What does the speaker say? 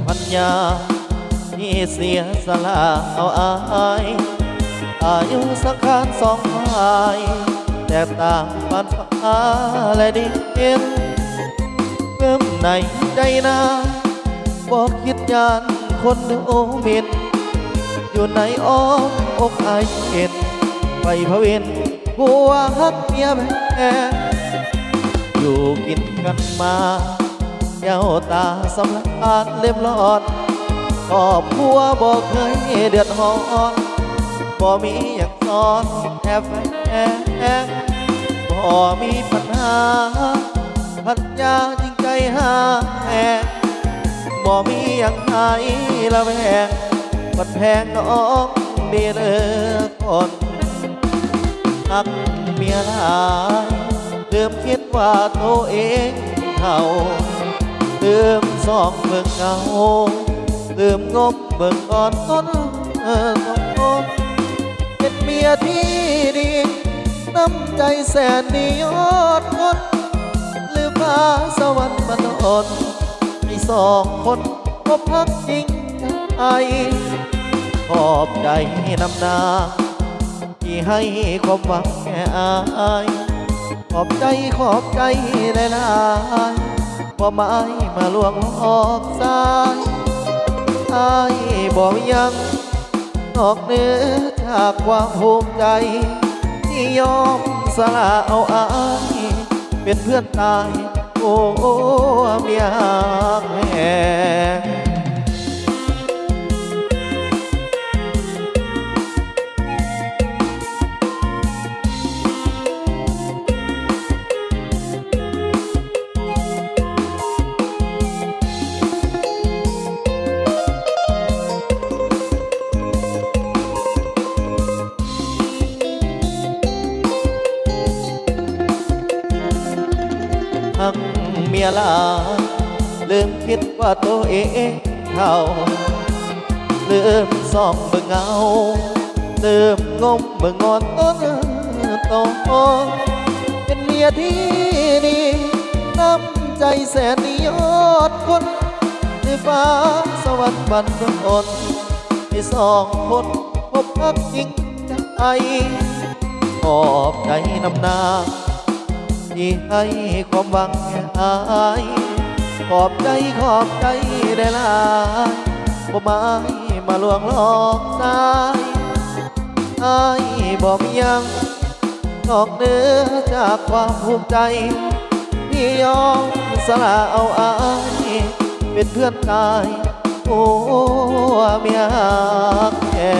พัญญาที่เสียสละเอาอายุสังขารสองฝ่ายแตกต่างฝันฟ้าและดินเพิ่มในใจนาบอกคิดยานคนดูหมินอยู่ในอ้อมอกไอเห็นไปพระเวนผัวฮักเมียแม่อยู่กินกันมาเย้าตาสำลักเล็บลอดครอบครัวบอกเคยเดือดร้อนบ่มีอย่างซ้อนแอบแอบบ่มีปัญหาพัญญาจริงใจหาแอบบ่มีอย่างไหนละแวงบัดแพงน้องดีเลือคนหักเมียหลายลืมคิดว่าตัวเองเขาลืมสองเบิ่งเงาลืมงบเบิ่งก่อนต้นต้องคนเป็นเมียที่ดีน้ำใจแสนดียอดคนลืมฟ้าสวรรค์บันดลให้สองคนพบพักจริงใจขอบใจนำนาที่ให้ความหวังแก่อายขอบใจหลายๆว่าไม้มาลวงออกสายอายบอกยังนอกเหนือจากความภูมิใจที่ยอมสละเอาอายเป็นเพื่อนตายโอ้เมียแม่หักเมียลาลืมคิดว่าตัวเองเขาลืมส่องเบิ่งเงาลืมงมเบิ่งงอนต้นโตเป็นเมียที่ดีน้ำใจแสนดียอดคนในฟ้าสวรรค์บันดลให้สองคนพบพักจริงใจขอบใจนำนาที่ให้ความหวังแก่อายขอบใจได้หลายบ่ไม้มาลวงหลอกสายอายบอกยังนอกเหนือจากความภูมิใจที่ยอมสละเอาอายเป็นเพื่อนตายโอ้เมียแก่